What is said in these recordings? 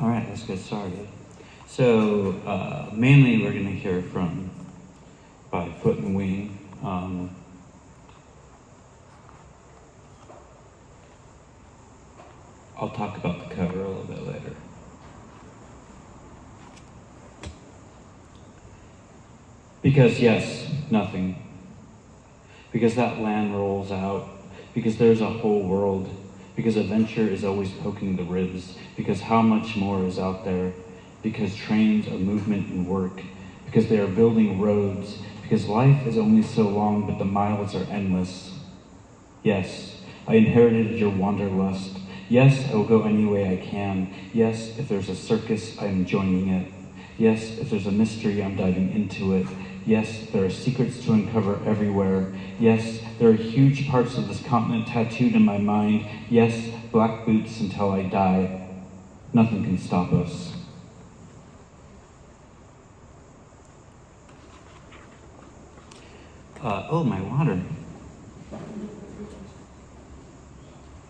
All right, let's get started. So mainly we're going to hear from by Foot and Wing. I'll talk about the cover a little bit later. Because yes, nothing. Because that land rolls out. Because there's a whole world. Because adventure is always poking the ribs. Because how much more is out there. Because trains are movement and work. Because they are building roads. Because life is only so long, but the miles are endless. Yes, I inherited your wanderlust. Yes, I will go any way I can. Yes, if there's a circus, I am joining it. Yes, if there's a mystery, I'm diving into it. Yes, there are secrets to uncover everywhere. Yes, there are huge parts of this continent tattooed in my mind. Yes, black boots until I die. Nothing can stop us. Oh, my water.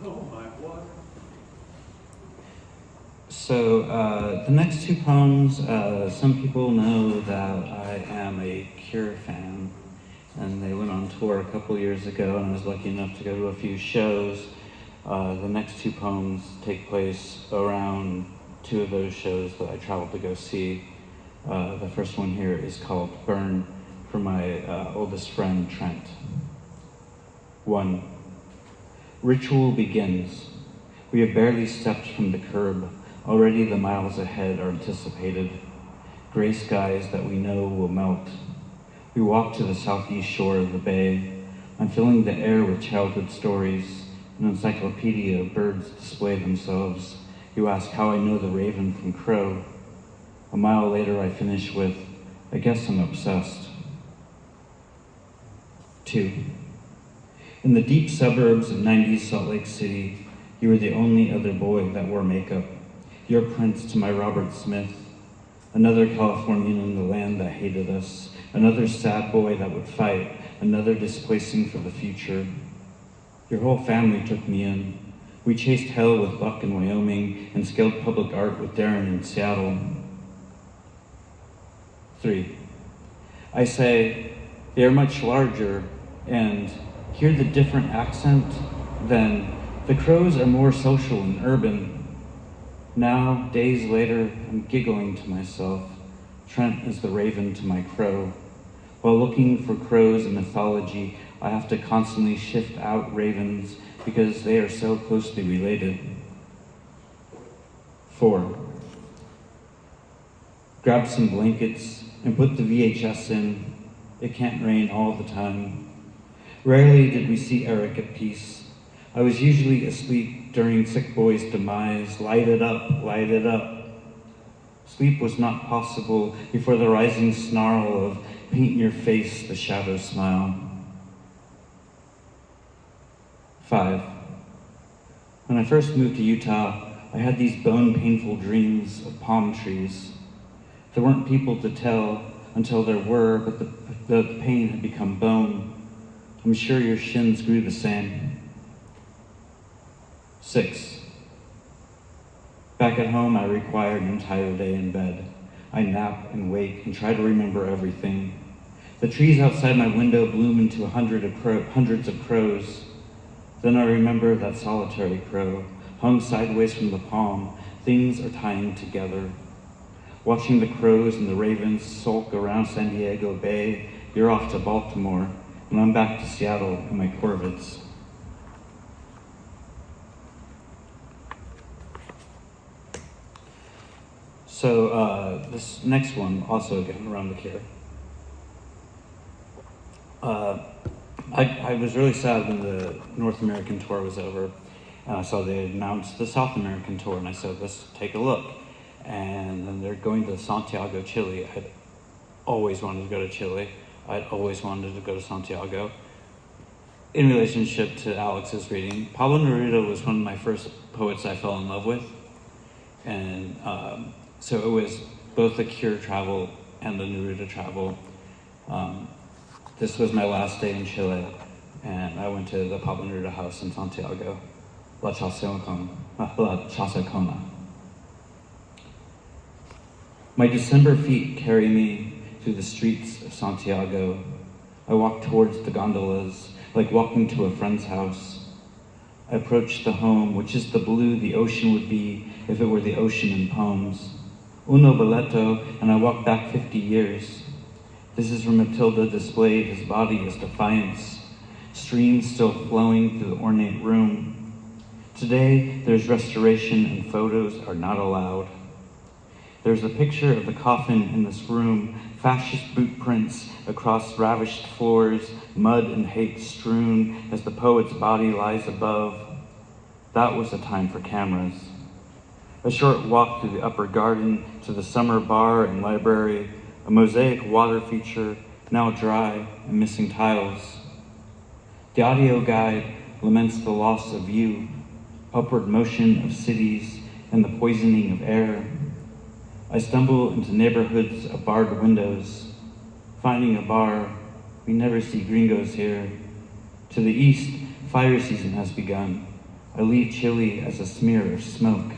Oh, my water. So the next two poems, some people know that I am a Cure fan, and they went on tour a couple years ago, and I was lucky enough to go to a few shows. The next two poems take place around two of those shows that I traveled to go see. The first one here is called Burn, from my oldest friend, Trent. 1. Ritual begins. We have barely stepped from the curb. Already the miles ahead are anticipated. Gray skies that we know will melt. We walk to the southeast shore of the bay. I'm filling the air with childhood stories. An encyclopedia of birds display themselves. You ask how I know the raven from crow. A mile later I finish with, I guess I'm obsessed. 2. In the deep suburbs of 90s Salt Lake City, you were the only other boy that wore makeup. Your prince to my Robert Smith. Another Californian in the land that hated us. Another sad boy that would fight. Another displacing for the future. Your whole family took me in. We chased hell with Buck in Wyoming and scaled public art with Darren in Seattle. 3. I say, they are much larger, and hear the different accent, then the crows are more social and urban. Now, days later, I'm giggling to myself. Trent is the raven to my crow. While looking for crows in mythology, I have to constantly shift out ravens because they are so closely related. 4. Grab some blankets and put the VHS in. It can't rain all the time. Rarely did we see Eric at peace. I was usually asleep during sick boy's demise. Light it up, light it up. Sleep was not possible before the rising snarl of paint in your face, the shadow smile. 5. When I first moved to Utah, I had these bone-painful dreams of palm trees. There weren't people to tell until there were, but the pain had become bone. I'm sure your shins grew the same. 6. Back at home, I required an entire day in bed. I nap and wake and try to remember everything. The trees outside my window bloom into hundreds of crows. Then I remember that solitary crow, hung sideways from the palm. Things are tying together. Watching the crows and the ravens sulk around San Diego Bay, you're off to Baltimore, and I'm back to Seattle in my Corvettes. So this next one, also again around the Cure. I was really sad when the North American tour was over. So they announced the South American tour, and I said, let's take a look. And then they're going to Santiago, Chile. I'd always wanted to go to Chile. I'd always wanted to go to Santiago. In relationship to Alex's reading, Pablo Neruda was one of my first poets I fell in love with. And so it was both the Cure travel and the Neruda travel. This was my last day in Chile, and I went to the Pablo Neruda house in Santiago, La Chasacona. My December feet carry me through the streets of Santiago. I walk towards the gondolas, like walking to a friend's house. I approach the home, which is the blue the ocean would be if it were the ocean in poems. Uno boleto, and I walk back 50 years. This is where Matilda displayed his body as defiance, streams still flowing through the ornate room. Today, there's restoration and photos are not allowed. There's a picture of the coffin in this room, fascist boot prints across ravished floors, mud and hate strewn as the poet's body lies above. That was a time for cameras. A short walk through the upper garden to the summer bar and library, a mosaic water feature, now dry and missing tiles. The audio guide laments the loss of view, upward motion of cities, and the poisoning of air. I stumble into neighborhoods of barred windows. Finding a bar, we never see gringos here. To the east, fire season has begun. I leave Chile as a smear of smoke.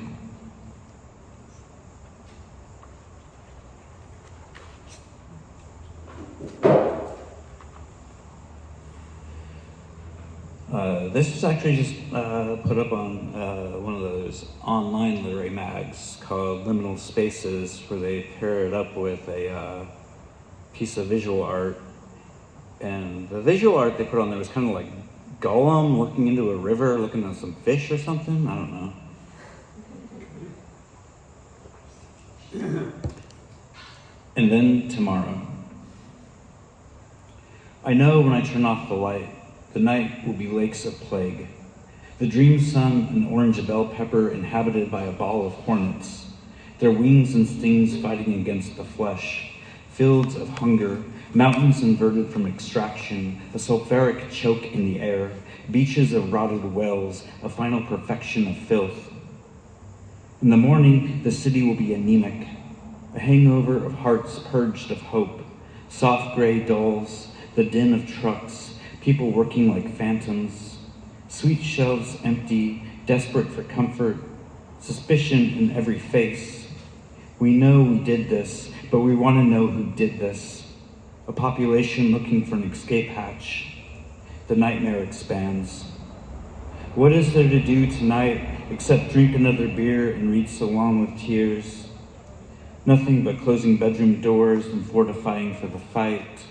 This was actually just put up on one of those online literary mags called Liminal Spaces, where they pair it up with a piece of visual art. And the visual art they put on there was kind of like Gollum looking into a river, looking at some fish or something. I don't know. And then tomorrow. I know when I turn off the light, the night will be lakes of plague. The dream sun, an orange bell pepper inhabited by a ball of hornets, their wings and stings fighting against the flesh, fields of hunger, mountains inverted from extraction, a sulfuric choke in the air, beaches of rotted wells, a final perfection of filth. In the morning, the city will be anemic, a hangover of hearts purged of hope, soft gray dulls, the din of trucks, people working like phantoms, sweet shelves empty, desperate for comfort, suspicion in every face. We know we did this, but we want to know who did this. A population looking for an escape hatch. The nightmare expands. What is there to do tonight except drink another beer and read Salon with tears? Nothing but closing bedroom doors and fortifying for the fight.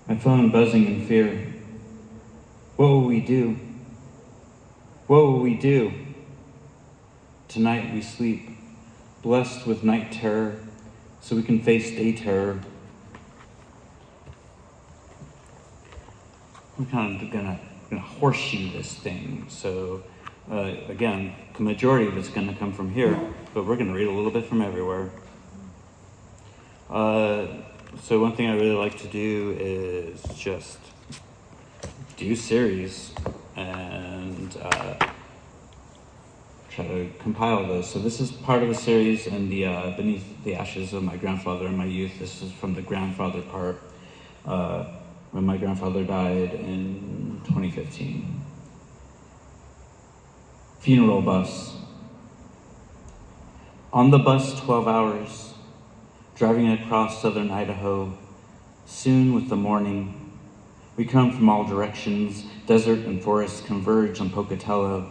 My phone buzzing in fear. What will we do? What will we do? Tonight we sleep, blessed with night terror, so we can face day terror. We're kind of gonna horseshoe this thing. So again, the majority of it's gonna come from here, but we're gonna read a little bit from everywhere. So one thing I really like to do is just do series and try to compile those. So this is part of a series in the Beneath the Ashes of My Grandfather in My Youth. This is from the grandfather part when my grandfather died in 2015. Funeral bus. On the bus 12 hours, driving across southern Idaho, soon with the morning, we come from all directions, desert and forest converge on Pocatello.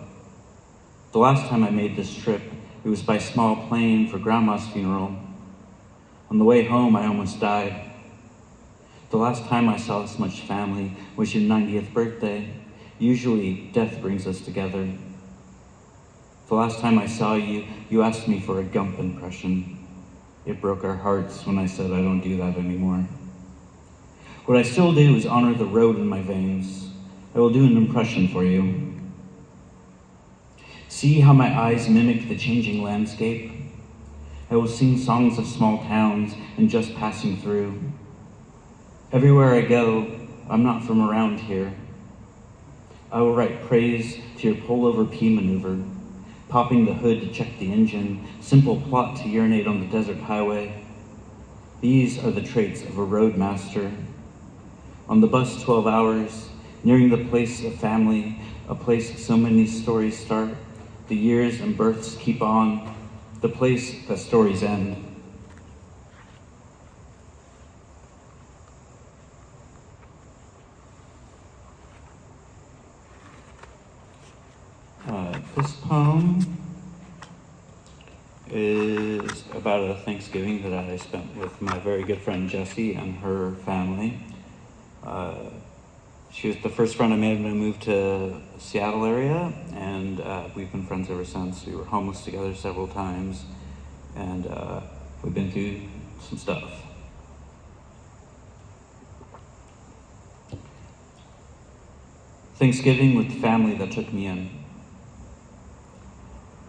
The last time I made this trip, it was by small plane for Grandma's funeral. On the way home, I almost died. The last time I saw this much family was your 90th birthday. Usually, death brings us together. The last time I saw you, you asked me for a Gump impression. It broke our hearts when I said I don't do that anymore. What I still do is honor the road in my veins. I will do an impression for you. See how my eyes mimic the changing landscape? I will sing songs of small towns and just passing through. Everywhere I go, I'm not from around here. I will write praise to your pull-over pee maneuver, popping the hood to check the engine, simple plot to urinate on the desert highway. These are the traits of a roadmaster. On the bus 12 hours, nearing the place of family, a place so many stories start, the years and births keep on. the place that stories end. This poem is about a Thanksgiving that I spent with my very good friend Jessie and her family. She was the first friend I made when I moved to the Seattle area, and we've been friends ever since. We were homeless together several times, and we've been through some stuff. Thanksgiving with the family that took me in.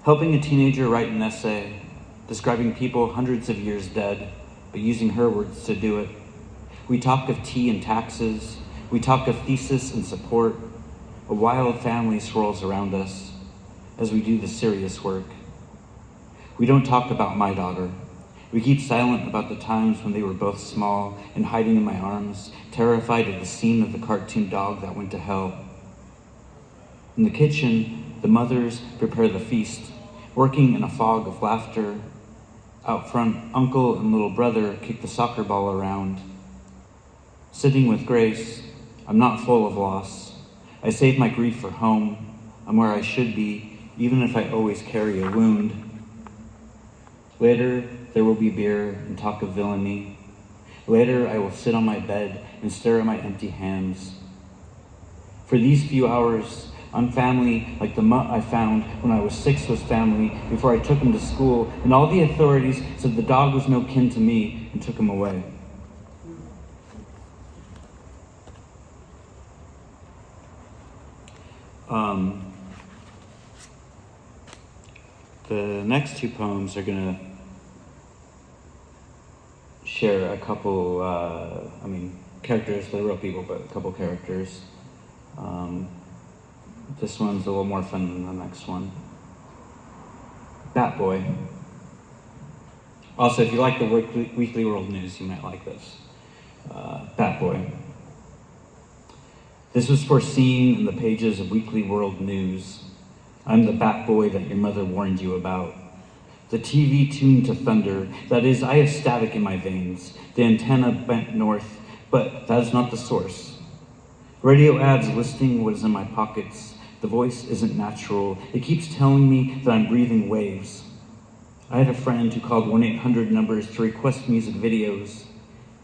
Helping a teenager write an essay, describing people hundreds of years dead, but using her words to do it. We talk of tea and taxes. We talk of thesis and support. A wild family swirls around us as we do the serious work. We don't talk about my daughter. We keep silent about the times when they were both small and hiding in my arms, terrified of the scene of the cartoon dog that went to hell. In the kitchen, the mothers prepare the feast, working in a fog of laughter. Out front, uncle and little brother kick the soccer ball around. Sitting with Grace, I'm not full of loss. I save my grief for home. I'm where I should be, even if I always carry a wound. Later, there will be beer and talk of villainy. Later, I will sit on my bed and stare at my empty hands. For these few hours, I'm family like the mutt I found when I was 6 was family before I took him to school, and all the authorities said the dog was no kin to me and took him away. The next two poems are going to share a couple, characters, they're real people, but a couple characters. This one's a little more fun than the next one. Bat Boy. Also, if you like the Weekly World News, you might like this. Bat Boy. This was foreseen in the pages of Weekly World News. I'm the Bat Boy that your mother warned you about. The TV tuned to thunder. That is, I have static in my veins. The antenna bent north, but that is not the source. Radio ads listing what is in my pockets. The voice isn't natural. It keeps telling me that I'm breathing waves. I had a friend who called 1-800 numbers to request music videos.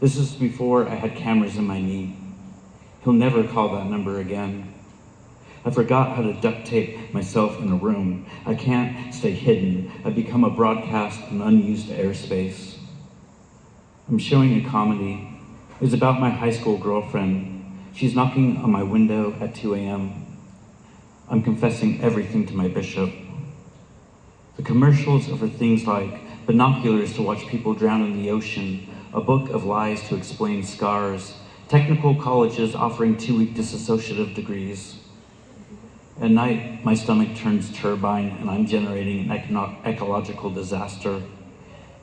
This is before I had cameras in my knee. He'll never call that number again. I forgot how to duct tape myself in a room. I can't stay hidden. I've become a broadcast in unused airspace. I'm showing a comedy. It's about my high school girlfriend. She's knocking on my window at 2 a.m. I'm confessing everything to my bishop. The commercials are for things like binoculars to watch people drown in the ocean, a book of lies to explain scars, technical colleges offering 2-week disassociative degrees. At night, my stomach turns turbine and I'm generating an ecological disaster.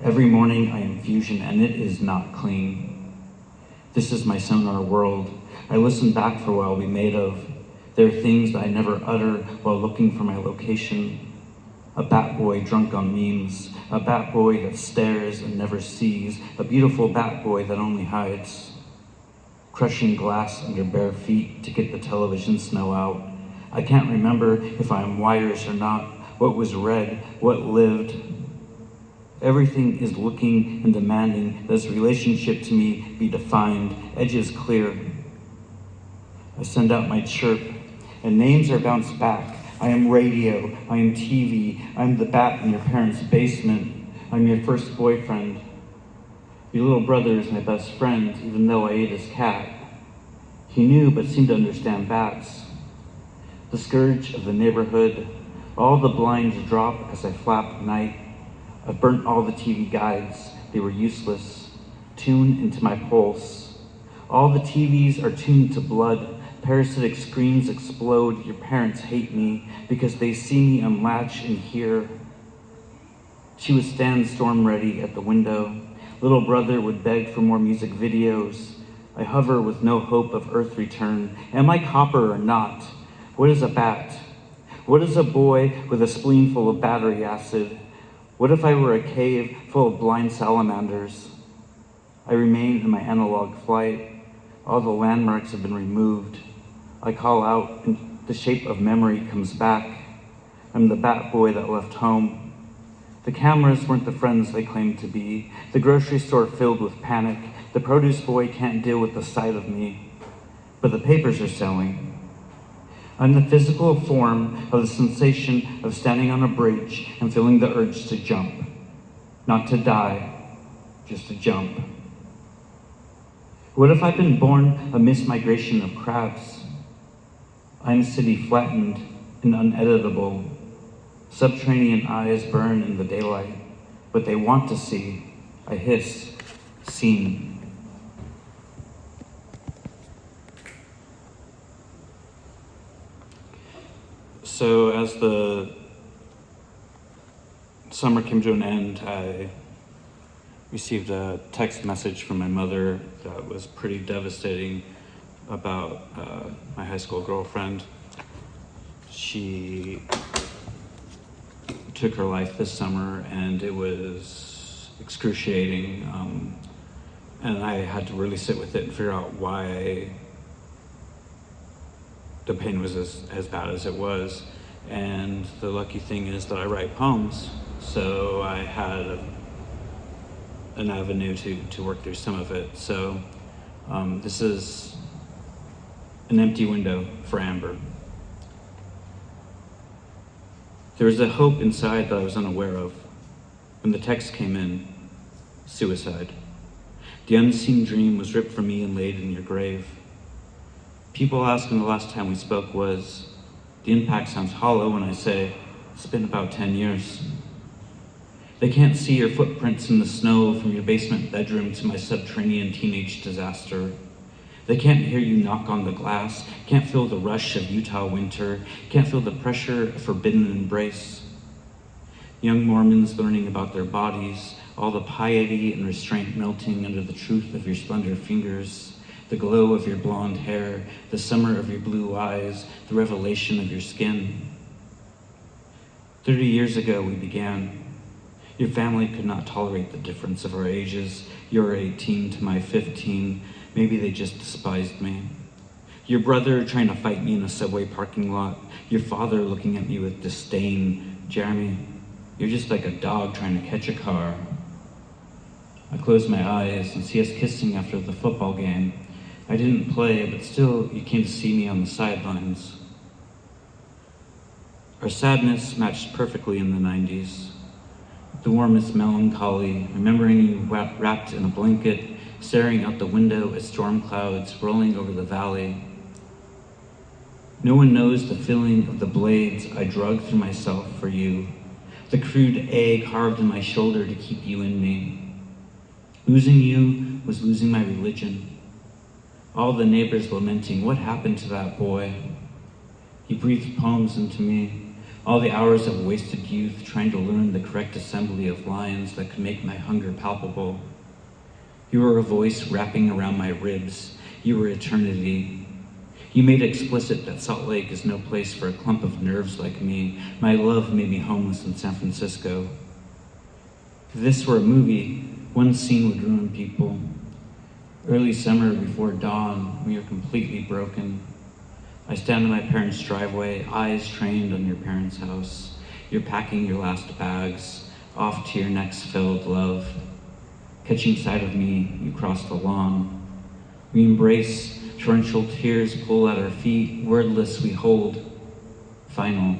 Every morning I infusion and it is not clean. This is my sonar world. I listen back for what I'll be made of. There are things that I never utter while looking for my location. A bat boy drunk on memes. A bat boy that stares and never sees. A beautiful bat boy that only hides. Crushing glass under bare feet to get the television snow out. I can't remember if I'm wires or not, what was read, what lived. Everything is looking and demanding that its relationship to me be defined, edges clear. I send out my chirp, and names are bounced back. I am radio, I am TV, I am the bat in your parents' basement, I'm your first boyfriend. Your little brother is my best friend, even though I ate his cat. He knew but seemed to understand bats. The scourge of the neighborhood, all the blinds drop as I flap night. I've burnt all the TV guides, they were useless. Tune into my pulse. All the TVs are tuned to blood. Parasitic screams explode. Your parents hate me because they see me unlatch and hear. She would stand storm ready at the window. Little brother would beg for more music videos. I hover with no hope of earth return. Am I copper or not? What is a bat? What is a boy with a spleen full of battery acid? What if I were a cave full of blind salamanders? I remain in my analog flight. All the landmarks have been removed. I call out, and the shape of memory comes back. I'm the bat boy that left home. The cameras weren't the friends they claimed to be. The grocery store filled with panic. The produce boy can't deal with the sight of me. But the papers are selling. I'm the physical form of the sensation of standing on a bridge and feeling the urge to jump. Not to die, just to jump. What if I've been born a mismigration of crabs? I'm a city flattened and uneditable. Subterranean eyes burn in the daylight, but they want to see. I hiss, seen. So as the summer came to an end, I received a text message from my mother that was pretty devastating about my high school girlfriend. She took her life this summer, and it was excruciating. And I had to really sit with it and figure out why the pain was as bad as it was. And the lucky thing is that I write poems, so I had an avenue to work through some of it. So this is an empty window for Amber. There was a hope inside that I was unaware of. When the text came in, suicide. The unseen dream was ripped from me and laid in your grave. People ask when the last time we spoke was. The impact sounds hollow when I say, it's been about 10 years. They can't see your footprints in the snow from your basement bedroom to my subterranean teenage disaster. They can't hear you knock on the glass, can't feel the rush of Utah winter, can't feel the pressure of forbidden embrace. Young Mormons learning about their bodies, all the piety and restraint melting under the truth of your slender fingers, the glow of your blonde hair, the summer of your blue eyes, the revelation of your skin. 30 years ago we began. Your family could not tolerate the difference of our ages. Your 18 to my 15. Maybe they just despised me. Your brother trying to fight me in a subway parking lot. Your father looking at me with disdain. Jeremy, you're just like a dog trying to catch a car. I close my eyes and see us kissing after the football game. I didn't play, but still you came to see me on the sidelines. Our sadness matched perfectly in the 90s. The warmest melancholy, remembering you wrapped in a blanket, staring out the window at storm clouds rolling over the valley. No one knows the feeling of the blades I drug through myself for you, the crude A carved in my shoulder to keep you in me. Losing you was losing my religion. All the neighbors lamenting, what happened to that boy? He breathed poems into me. All the hours of wasted youth trying to learn the correct assembly of lines that could make my hunger palpable. You were a voice wrapping around my ribs. You were eternity. You made explicit that Salt Lake is no place for a clump of nerves like me. My love made me homeless in San Francisco. If this were a movie, one scene would ruin people. Early summer before dawn, we are completely broken. I stand in my parents' driveway, eyes trained on your parents' house. You're packing your last bags, off to your next filled love. Catching sight of me, you cross the lawn. We embrace, torrential tears pull at our feet, wordless we hold. Final.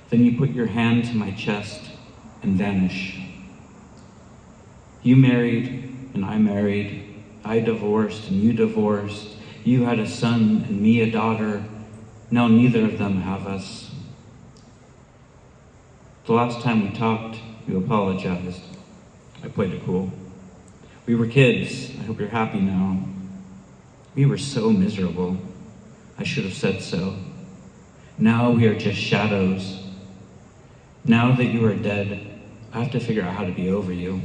Then you put your hand to my chest and vanish. You married and I married. I divorced and you divorced. You had a son and me a daughter. Now neither of them have us. The last time we talked, you apologized. I played it cool. We were kids. I hope you're happy now. We were so miserable. I should have said so. Now we are just shadows. Now that you are dead, I have to figure out how to be over you.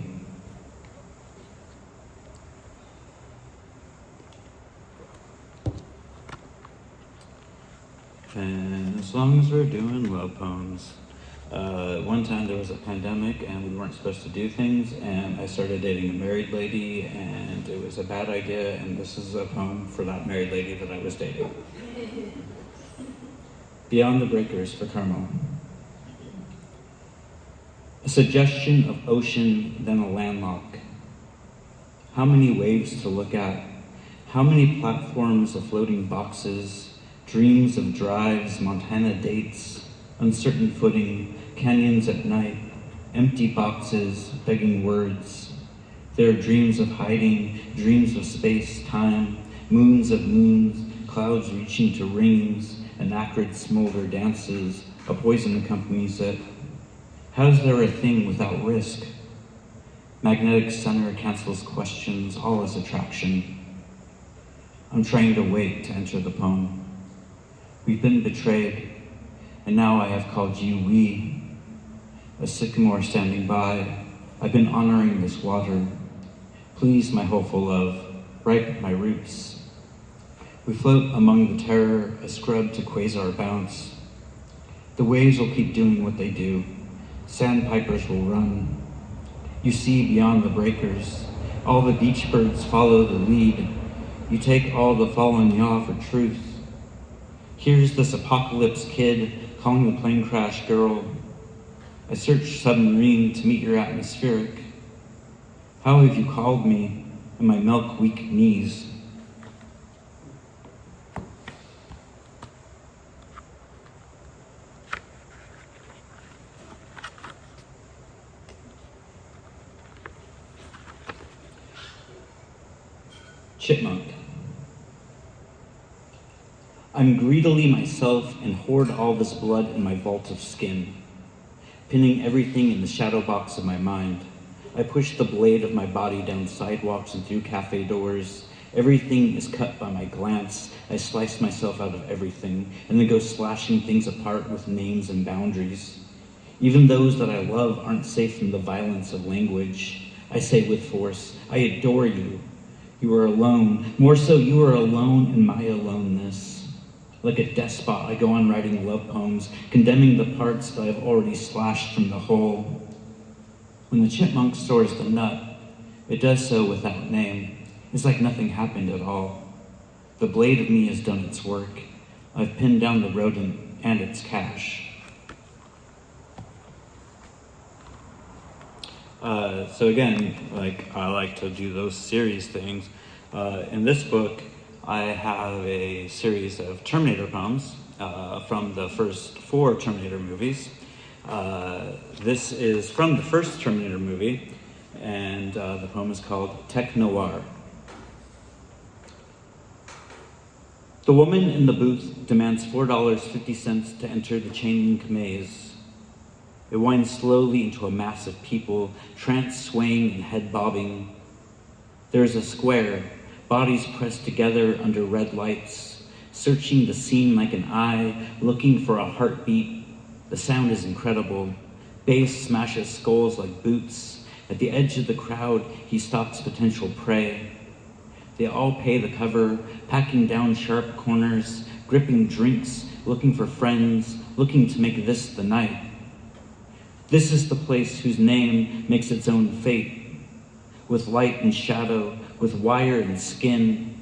And as long as we're doing love poems, One time there was a pandemic and we weren't supposed to do things, and I started dating a married lady, and it was a bad idea, and this is a poem for that married lady that I was dating. Beyond the Breakers for Carmel. A suggestion of ocean, then a landlock. How many waves to look at? How many platforms of floating boxes, dreams of drives, Montana dates, uncertain footing, canyons at night, empty boxes, begging words. There are dreams of hiding, dreams of space, time, moons of moons, clouds reaching to rings, an acrid smolder dances, a poison accompanies it. How's there a thing without risk? Magnetic center cancels questions, all is attraction. I'm trying to wait to enter the poem. We've been betrayed, and now I have called you we. A sycamore standing by, I've been honoring this water. Please, my hopeful love, ripe my roots. We float among the terror, a scrub to quasar bounce. The waves will keep doing what they do. Sandpipers will run. You see beyond the breakers. All the beach birds follow the lead. You take all the fallen yaw for truth. Here's this apocalypse kid calling the plane crash girl. I search submarine to meet your atmospheric. How have you called me in my milk-weak knees? Chipmunk. I'm greedily myself and hoard all this blood in my vault of skin, pinning everything in the shadow box of my mind. I push the blade of my body down sidewalks and through cafe doors. Everything is cut by my glance. I slice myself out of everything and then go slashing things apart with names and boundaries. Even those that I love aren't safe from the violence of language. I say with force, I adore you. You are alone. More so, you are alone in my aloneness. Like a despot, I go on writing love poems, condemning the parts that I've already slashed from the whole. When the chipmunk stores the nut, it does so without name. It's like nothing happened at all. The blade of me has done its work. I've pinned down the rodent and its cash. So again, I like to do those series things. In this book, I have a series of Terminator poems from the first 4 Terminator movies. This is from the first Terminator movie, and the poem is called Tech Noir. The woman in the booth demands $4.50 to enter the chain link maze. It winds slowly into a mass of people, trance-swaying and head-bobbing. There is a square, bodies pressed together under red lights, searching the scene like an eye, looking for a heartbeat. The sound is incredible. Bass smashes skulls like boots. At the edge of the crowd, he stalks potential prey. They all pay the cover, packing down sharp corners, gripping drinks, looking for friends, looking to make this the night. This is the place whose name makes its own fate, with light and shadow, with wire and skin.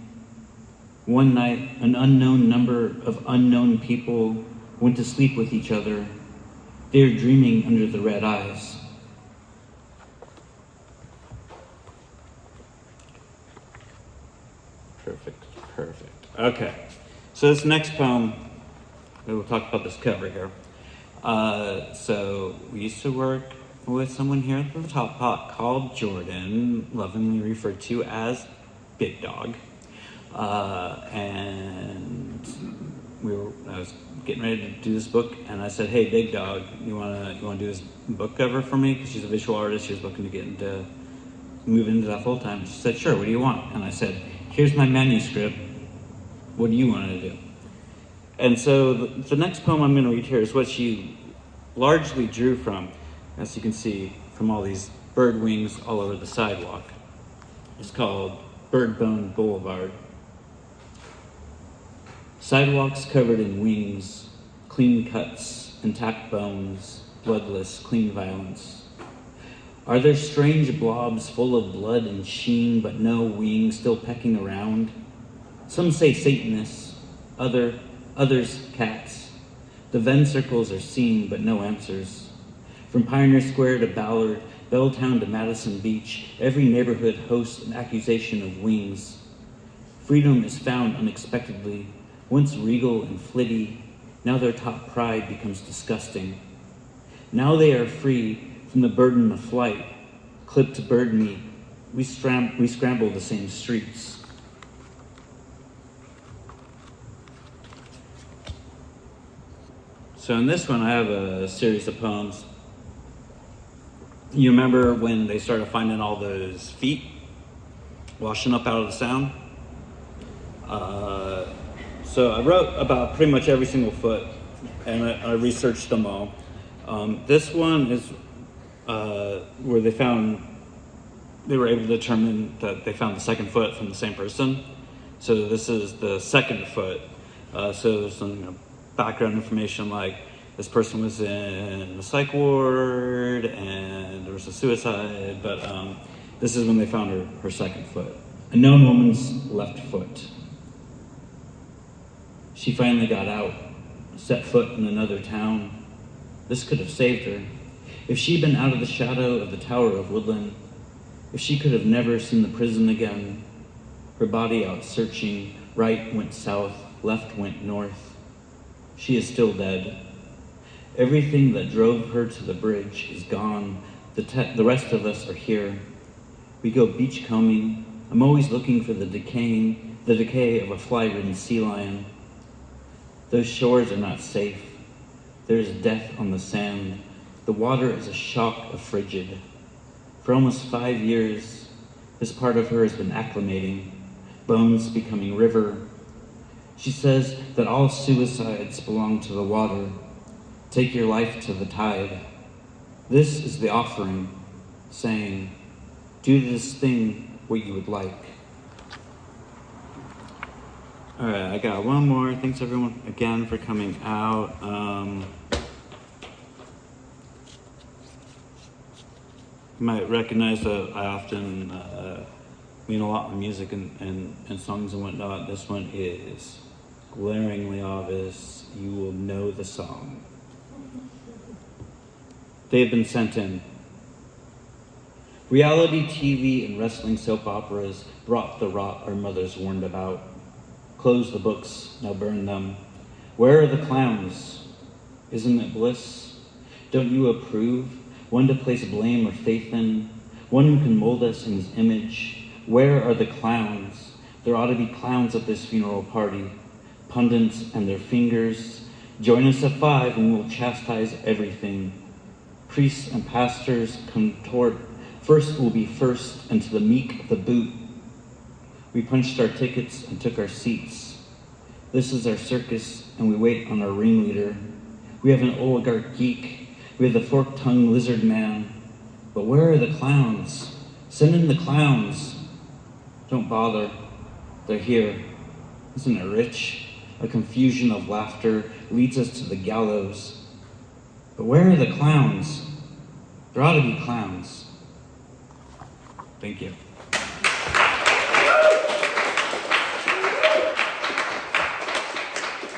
One night, an unknown number of unknown people went to sleep with each other. They are dreaming under the red eyes. Perfect. Okay, so this next poem, we'll talk about this cover here. So we used to work with someone here at the Top Pot called Jordan, lovingly referred to as Big Dog. And I was getting ready to do this book, and I said, "Hey, Big Dog, you wanna do this book cover for me?" Because she's a visual artist. She was looking to move into that full time. She said, "Sure. What do you want?" And I said, "Here's my manuscript. What do you want to do?" And so the next poem I'm going to read here is what she largely drew from, as you can see, from all these bird wings all over the sidewalk. It's called Bird Bone Boulevard. Sidewalks covered in wings, clean cuts, intact bones, bloodless, clean violence. Are there strange blobs full of blood and sheen, but no wings still pecking around? Some say Satanists, others cats. The Venn circles are seen, but no answers. From Pioneer Square to Ballard, Belltown to Madison Beach, every neighborhood hosts an accusation of wings. Freedom is found unexpectedly, once regal and flitty, now their top pride becomes disgusting. Now they are free from the burden of flight, clipped bird meat. We scramble the same streets. So in this one, I have a series of poems. You remember when they started finding all those feet washing up out of the sound? So I wrote about pretty much every single foot, and I researched them all. This one is where they were able to determine that they found the second foot from the same person. So this is the second foot. So there's some background information like this person was in a psych ward and there was a suicide, but this is when they found her second foot. A known woman's left foot. She finally got out, set foot in another town. This could have saved her. If she'd been out of the shadow of the Tower of Woodland, if she could have never seen the prison again, her body out searching, right went south, left went north. She is still dead. Everything that drove her to the bridge is gone. The rest of us are here. We go beachcombing. I'm always looking for the decay of a fly-ridden sea lion. Those shores are not safe. There is death on the sand. The water is a shock of frigid. For almost 5 years, this part of her has been acclimating, bones becoming river. She says that all suicides belong to the water. Take your life to the tide. This is the offering, saying, do to this thing what you would like. All right, I got one more. Thanks everyone again for coming out. You might recognize that I often mean a lot in music and songs and whatnot. This one is glaringly obvious. You will know the song. They have been sent in. Reality TV and wrestling soap operas brought the rot our mothers warned about. Close the books, now burn them. Where are the clowns? Isn't it bliss? Don't you approve? One to place blame or faith in? One who can mold us in his image? Where are the clowns? There ought to be clowns at this funeral party. Pundits and their fingers. Join us at 5 and we'll chastise everything. Priests and pastors contort. First will be first, and to the meek the boot. We punched our tickets and took our seats. This is our circus, and we wait on our ringleader. We have an oligarch geek. We have the fork-tongued lizard man. But where are the clowns? Send in the clowns. Don't bother. They're here. Isn't it rich? A confusion of laughter leads us to the gallows. But where are the clowns? There ought to be clowns. Thank you.